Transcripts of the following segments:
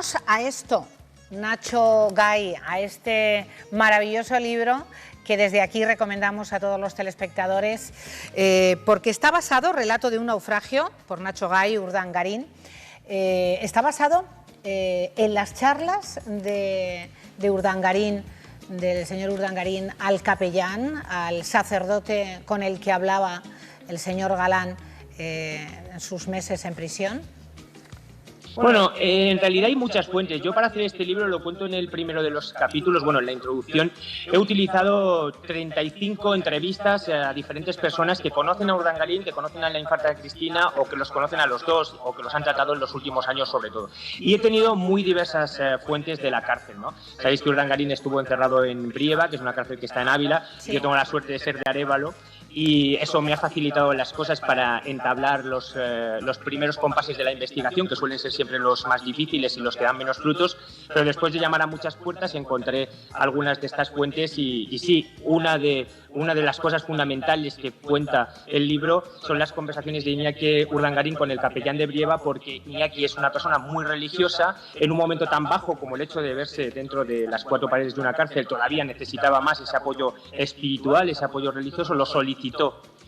vamos a esto, Nacho Gay, a este maravilloso libro que desde aquí recomendamos a todos los telespectadores, porque está basado, relato de un naufragio, por Nacho Gay, Urdangarín, está basado en las charlas de Urdangarín, del señor Urdangarín, al capellán, al sacerdote con el que hablaba el señor Galán en sus meses en prisión. Bueno, en realidad hay muchas fuentes. Yo para hacer este libro, lo cuento en el primero de los capítulos, bueno, en la introducción, he utilizado 35 entrevistas a diferentes personas que conocen a Urdangarín, que conocen a la infanta Cristina o que los conocen a los dos o que los han tratado en los últimos años sobre todo. Y he tenido muy diversas fuentes de la cárcel, ¿no? Sabéis que Urdangarín estuvo encerrado en Brieva, que es una cárcel que está en Ávila, sí. Yo tengo la suerte de ser de Arévalo. Y eso me ha facilitado las cosas para entablar los primeros compases de la investigación, que suelen ser siempre los más difíciles y los que dan menos frutos, pero después de llamar a muchas puertas encontré algunas de estas fuentes y sí, una de las cosas fundamentales que cuenta el libro son las conversaciones de Iñaki Urdangarín con el capellán de Brieva, porque Iñaki es una persona muy religiosa, en un momento tan bajo como el hecho de verse dentro de las cuatro paredes de una cárcel, todavía necesitaba más ese apoyo espiritual, ese apoyo religioso, lo solicitó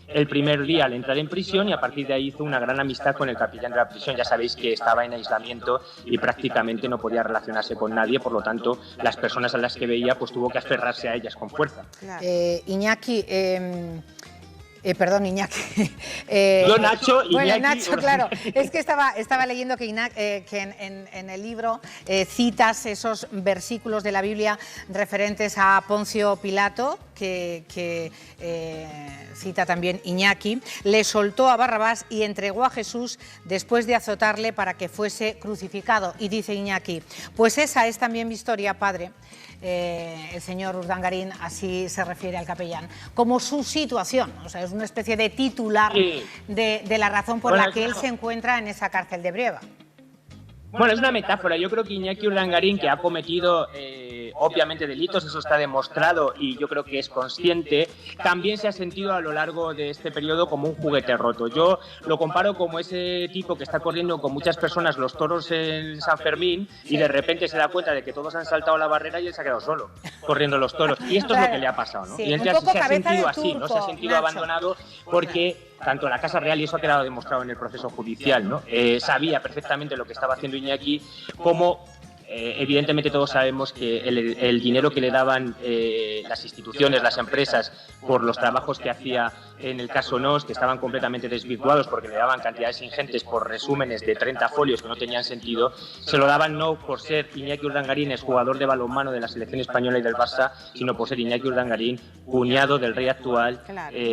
el primer día al entrar en prisión y a partir de ahí hizo una gran amistad con el capellán de la prisión. Ya sabéis que estaba en aislamiento y prácticamente no podía relacionarse con nadie, por lo tanto las personas a las que veía pues tuvo que aferrarse a ellas con fuerza. Claro. Iñaki, perdón, Iñaki. Yo, Nacho, Iñaki. Bueno, Nacho, claro. Es que estaba leyendo que en el libro citas esos versículos de la Biblia referentes a Poncio Pilato, que cita también Iñaki. Le soltó a Barrabás y entregó a Jesús después de azotarle para que fuese crucificado. Y dice Iñaki, pues esa es también mi historia, padre. El señor Urdangarín así se refiere al capellán, como su situación, o sea, es una especie de titular de la razón por la que él se encuentra en esa cárcel de Brieva. Bueno, es una metáfora. Yo creo que Iñaki Urdangarín, que ha cometido obviamente delitos, eso está demostrado y yo creo que es consciente, también se ha sentido a lo largo de este periodo como un juguete roto. Yo lo comparo como ese tipo que está corriendo con muchas personas los toros en San Fermín y de repente se da cuenta de que todos han saltado la barrera y él se ha quedado solo corriendo los toros. Y esto es lo que le ha pasado, ¿no? Sí, y él se ha sentido así, ¿no? Se ha sentido abandonado porque tanto la Casa Real, y eso ha quedado demostrado en el proceso judicial, ¿no? Sabía perfectamente lo que estaba haciendo Iñaki, como evidentemente todos sabemos que el dinero que le daban las instituciones, las empresas, por los trabajos que hacía en el caso NOS, que estaban completamente desvirtuados porque le daban cantidades ingentes por resúmenes de 30 folios que no tenían sentido, se lo daban no por ser Iñaki Urdangarín, es jugador de balonmano de la selección española y del Barça, sino por ser Iñaki Urdangarín, cuñado del rey actual,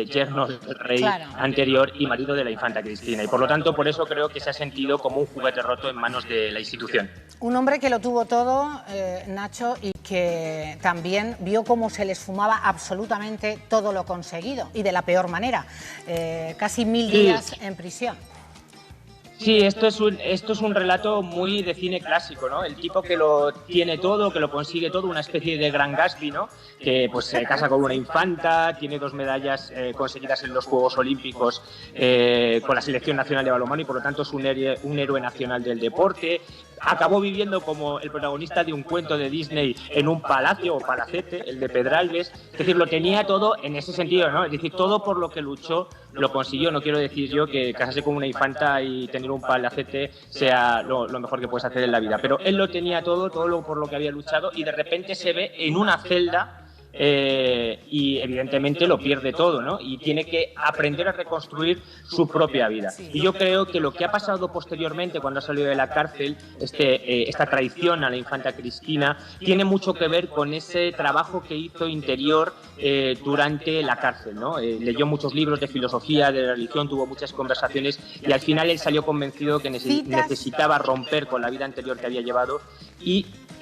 yerno del rey anterior y marido de la infanta Cristina. Y por lo tanto, por eso creo que se ha sentido como un juguete roto en manos de la institución. Un hombre que lo tuvo todo, Nacho, y que también vio cómo se les fumaba absolutamente todo lo conseguido, y de la peor manera. Casi 1000 días en prisión. Sí, esto es un relato muy de cine clásico, ¿no? El tipo que lo tiene todo, que lo consigue todo, una especie de Gran Gatsby, ¿no? Que pues se casa con una infanta, tiene 2 medallas conseguidas en los Juegos Olímpicos con la Selección Nacional de Balonmano y por lo tanto es un héroe nacional del deporte. Acabó viviendo como el protagonista de un cuento de Disney en un palacio o palacete, el de Pedralbes. Es decir, lo tenía todo en ese sentido, ¿no? Es decir, todo por lo que luchó lo consiguió. No quiero decir yo que casarse con una infanta y tener un palacete sea lo mejor que puedes hacer en la vida, pero él lo tenía todo por lo que había luchado y de repente se ve en una celda y evidentemente lo pierde todo, ¿no? Y tiene que aprender a reconstruir su propia vida. Y yo creo que lo que ha pasado posteriormente cuando ha salido de la cárcel, esta traición a la infanta Cristina, tiene mucho que ver con ese trabajo que hizo interior durante la cárcel, ¿no? Leyó muchos libros de filosofía, de religión, tuvo muchas conversaciones y al final él salió convencido que necesitaba romper con la vida anterior que había llevado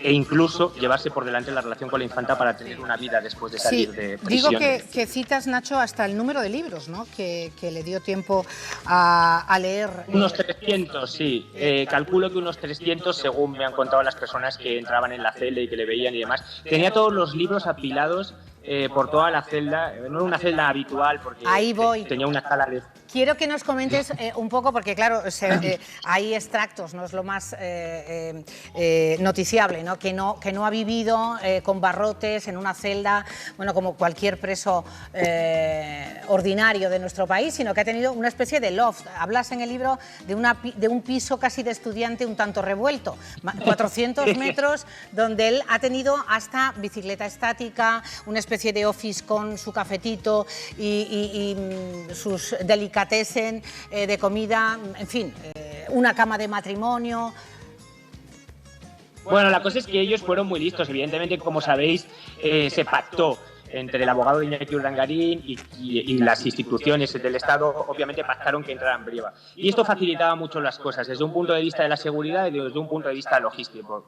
e incluso llevarse por delante la relación con la infanta para tener una vida después de salir de prisión. Digo que citas, Nacho, hasta el número de libros, ¿no? que le dio tiempo a leer. Unos 300, sí. Calculo que unos 300, según me han contado las personas que entraban en la celda y que le veían y demás. Tenía todos los libros apilados por toda la celda, no era una celda habitual porque ahí voy. tenía una sala de... Quiero que nos comentes un poco, porque claro, hay extractos, no es lo más noticiable, ¿no? Que no ha vivido con barrotes en una celda, bueno, como cualquier preso ordinario de nuestro país, sino que ha tenido una especie de loft. Hablas en el libro de un piso casi de estudiante un tanto revuelto, 400 metros, donde él ha tenido hasta bicicleta estática, una especie de office con su cafetito y sus delicatessen de comida, en fin, una cama de matrimonio. Bueno, la cosa es que ellos fueron muy listos. Evidentemente, como sabéis, se pactó entre el abogado de Iñaki Urdangarín y las instituciones del Estado. Obviamente pactaron que entrara en Brieva. Y esto facilitaba mucho las cosas, desde un punto de vista de la seguridad y desde un punto de vista logístico.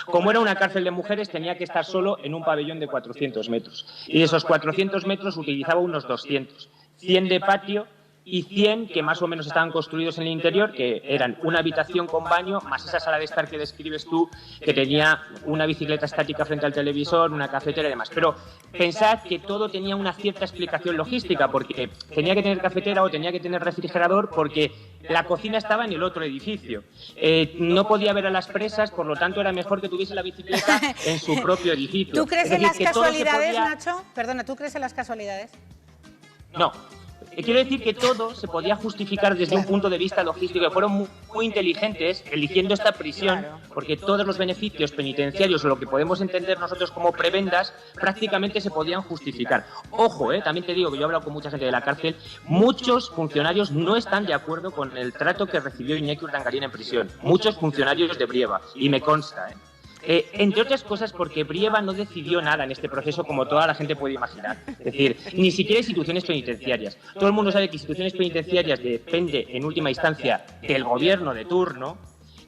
Como era una cárcel de mujeres, tenía que estar solo en un pabellón de 400 metros. Y de esos 400 metros utilizaba unos 200. 100 de patio y 100 que más o menos estaban construidos en el interior, que eran una habitación con baño, más esa sala de estar que describes tú, que tenía una bicicleta estática frente al televisor, una cafetera y demás. Pero pensad que todo tenía una cierta explicación logística, porque tenía que tener cafetera o tenía que tener refrigerador, porque la cocina estaba en el otro edificio. No podía ver a las presas, por lo tanto era mejor que tuviese la bicicleta en su propio edificio. ¿Tú crees en las casualidades, Nacho? Perdona, ¿tú crees en las casualidades? No. Quiero decir que todo se podía justificar desde un punto de vista logístico, que fueron muy inteligentes eligiendo esta prisión, porque todos los beneficios penitenciarios o lo que podemos entender nosotros como prebendas prácticamente se podían justificar. Ojo, también te digo que yo he hablado con mucha gente de la cárcel, muchos funcionarios no están de acuerdo con el trato que recibió Iñaki Urdangarín en prisión, muchos funcionarios de Brieva, y me consta, entre otras cosas porque Brieva no decidió nada en este proceso como toda la gente puede imaginar. Es decir, ni siquiera instituciones penitenciarias. Todo el mundo sabe que instituciones penitenciarias depende en última instancia del gobierno de turno.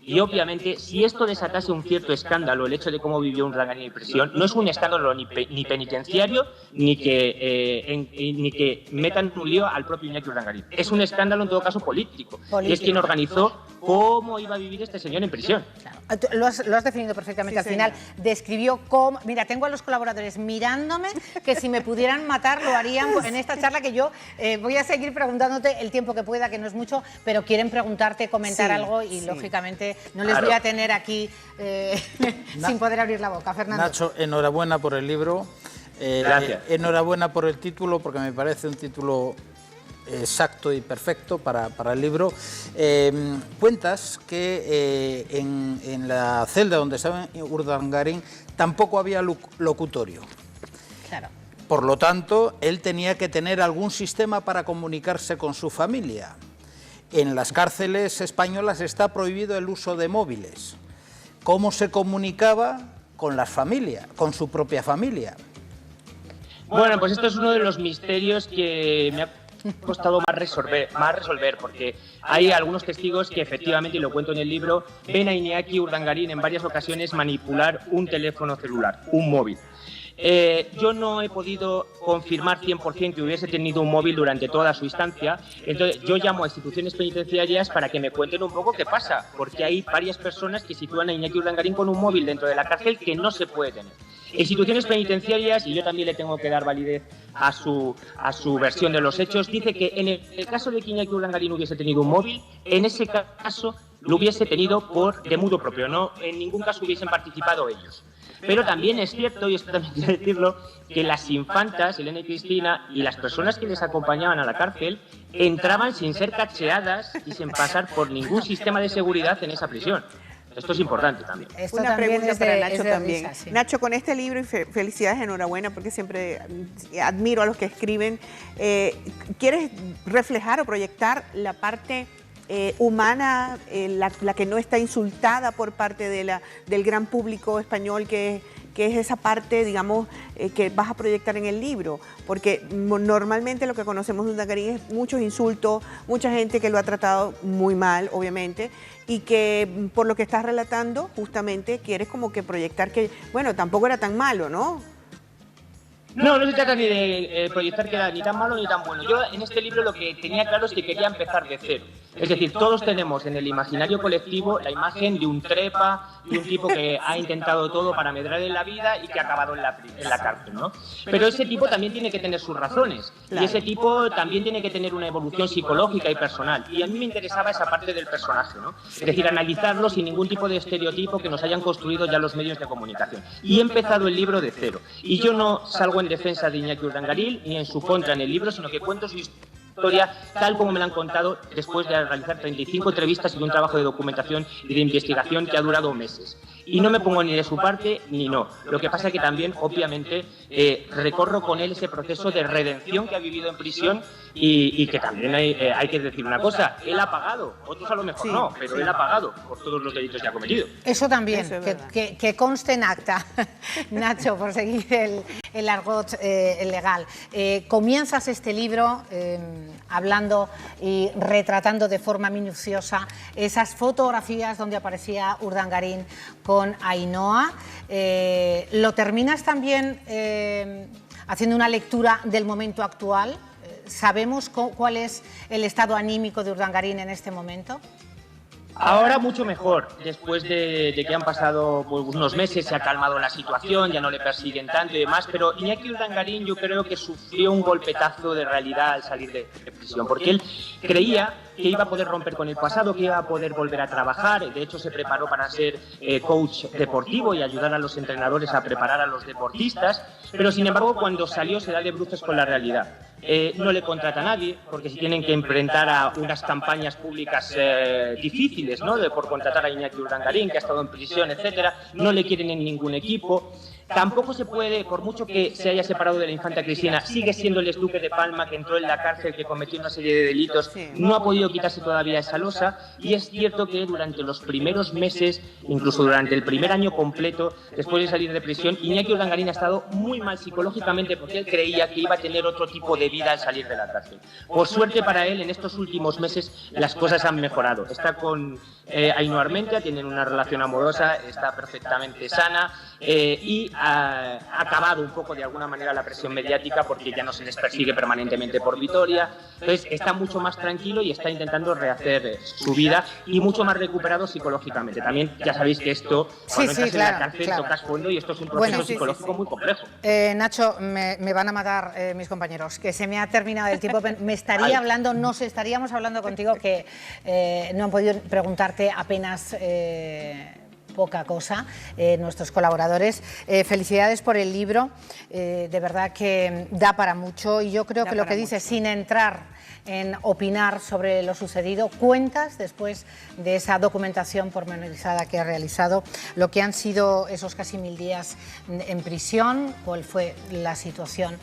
Y obviamente, si esto desatase un cierto escándalo, el hecho de cómo vivió Urdangarín en prisión, no es un escándalo ni penitenciario ni que metan un lío al propio Iñaki Urdangarín. Es un escándalo en todo caso político. Y es quien organizó cómo iba a vivir este señor en prisión. Claro. Lo has definido perfectamente. Sí, al final describió cómo... Mira, tengo a los colaboradores mirándome que si me pudieran matar lo harían en esta charla, que yo voy a seguir preguntándote el tiempo que pueda, que no es mucho, pero quieren preguntarte, comentar algo y lógicamente no les voy a tener aquí sin poder abrir la boca. Fernando. Nacho, enhorabuena por el libro. Gracias. Enhorabuena por el título, porque me parece un título exacto y perfecto para el libro. Cuentas que en la celda donde estaba Urdangarín tampoco había locutorio. Claro. Por lo tanto, él tenía que tener algún sistema para comunicarse con su familia. En las cárceles españolas está prohibido el uso de móviles. ¿Cómo se comunicaba con las familias, con su propia familia? Bueno, pues esto es uno de los misterios que me ha costado más resolver, porque hay algunos testigos que efectivamente, y lo cuento en el libro, ven a Iñaki Urdangarín en varias ocasiones manipular un teléfono celular, un móvil. Yo no he podido confirmar 100% que hubiese tenido un móvil durante toda su estancia, entonces yo llamo a instituciones penitenciarias para que me cuenten un poco qué pasa, porque hay varias personas que sitúan a Iñaki Urdangarín con un móvil dentro de la cárcel que no se puede tener. Instituciones penitenciarias, y yo también le tengo que dar validez a su versión de los hechos, dice que en el caso de que Iñaki Urdangarín hubiese tenido un móvil, en ese caso lo hubiese tenido de motu propio, no en ningún caso hubiesen participado ellos. Pero también es cierto, y esto también quiero decirlo, que las infantas, Elena y Cristina, y las personas que les acompañaban a la cárcel, entraban sin ser cacheadas y sin pasar por ningún sistema de seguridad en esa prisión. Esto es importante también. Esto una también pregunta para Nacho también. Risa, sí. Nacho, con este libro, y felicidades, enhorabuena, porque siempre admiro a los que escriben, ¿quieres reflejar o proyectar la parte humana, la que no está insultada por parte del gran público español, que es esa parte, digamos, que vas a proyectar en el libro? Porque normalmente lo que conocemos de Urdangarín es muchos insultos, mucha gente que lo ha tratado muy mal, obviamente, y que por lo que estás relatando, justamente quieres como que proyectar que, bueno, tampoco era tan malo, ¿no? No, no se trata ni de proyectar que era ni tan malo ni tan bueno. Yo en este libro lo que tenía claro es que quería empezar de cero. Es decir, todos tenemos en el imaginario colectivo la imagen de un trepa, de un tipo que ha intentado todo para medrar en la vida y que ha acabado en la cárcel, ¿no? Pero ese tipo también tiene que tener sus razones. Y ese tipo también tiene que tener una evolución psicológica y personal. Y a mí me interesaba esa parte del personaje, ¿no? Es decir, analizarlo sin ningún tipo de estereotipo que nos hayan construido ya los medios de comunicación. Y he empezado el libro de cero. Y yo no salgo en defensa de Iñaki Urdangarín ni en su contra en el libro, sino que cuento su historia tal como me la han contado después de realizar 35 entrevistas y un trabajo de documentación y de investigación que ha durado meses. Y no me pongo ni de su parte ni no. Lo que pasa es que también, obviamente, recorro con él ese proceso de redención que ha vivido en prisión y que también hay que decir una cosa, él ha pagado, otros a lo mejor no, pero él ha pagado por todos los delitos que ha cometido. Eso también, Eso es que conste en acta, Nacho, por seguir el argot legal. Comienzas este libro hablando y retratando de forma minuciosa esas fotografías donde aparecía Urdangarín con Ainhoa. Lo terminas también haciendo una lectura del momento actual. ¿Sabemos cuál es el estado anímico de Urdangarín en este momento? Ahora mucho mejor, después de que han pasado pues, unos meses, se ha calmado la situación, ya no le persiguen tanto y demás, pero Iñaki Urdangarín yo creo que sufrió un golpetazo de realidad al salir de prisión, porque él creía que iba a poder romper con el pasado, que iba a poder volver a trabajar, de hecho se preparó para ser coach deportivo y ayudar a los entrenadores a preparar a los deportistas, pero sin embargo cuando salió se da de bruces con la realidad. No le contrata a nadie, porque si tienen que enfrentar a unas campañas públicas difíciles, ¿no? Por contratar a Iñaki Urdangarín, que ha estado en prisión, etcétera, no le quieren en ningún equipo. Tampoco se puede, por mucho que se haya separado de la infanta Cristina, sigue siendo el exduque de Palma, que entró en la cárcel, que cometió una serie de delitos, no ha podido quitarse todavía esa losa, y es cierto que durante los primeros meses, incluso durante el primer año completo, después de salir de prisión, Iñaki Urdangarín ha estado muy mal psicológicamente porque él creía que iba a tener otro tipo de vida al salir de la cárcel. Por suerte para él, en estos últimos meses las cosas han mejorado. Está con Ainhoa Armentia, tienen una relación amorosa, está perfectamente sana y ha acabado un poco de alguna manera la presión mediática porque ya no se les persigue permanentemente por Vitoria. Entonces está mucho más tranquilo y está intentando rehacer su vida y mucho más recuperado psicológicamente. También ya sabéis que esto, cuando entras en la cárcel, tocas fondo y esto es un proceso psicológico muy complejo. Nacho, me van a matar mis compañeros, que se me ha terminado el tiempo. Me estaría hablando, estaríamos hablando contigo que no han podido preguntarte apenas poca cosa, nuestros colaboradores. Felicidades por el libro, de verdad que da para mucho y yo creo que lo que dices, sin entrar en opinar sobre lo sucedido, cuentas después de esa documentación pormenorizada que ha realizado, lo que han sido esos casi 1000 días en prisión, cuál fue la situación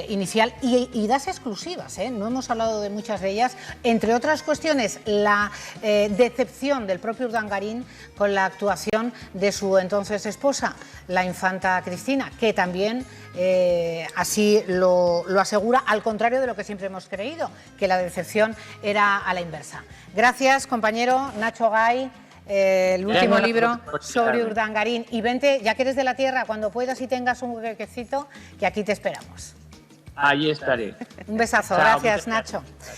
inicial y das exclusivas, no hemos hablado de muchas de ellas, entre otras cuestiones la decepción del propio Urdangarín con la actuación de su entonces esposa, la infanta Cristina, que también así lo asegura, al contrario de lo que siempre hemos creído, que la decepción era a la inversa. Gracias, compañero Nacho Gay, el último libro sobre Urdangarín. Y vente, ya que eres de la tierra, cuando puedas y tengas un huequecito, que aquí te esperamos. Ahí estaré. Un besazo, Chao, gracias, Nacho.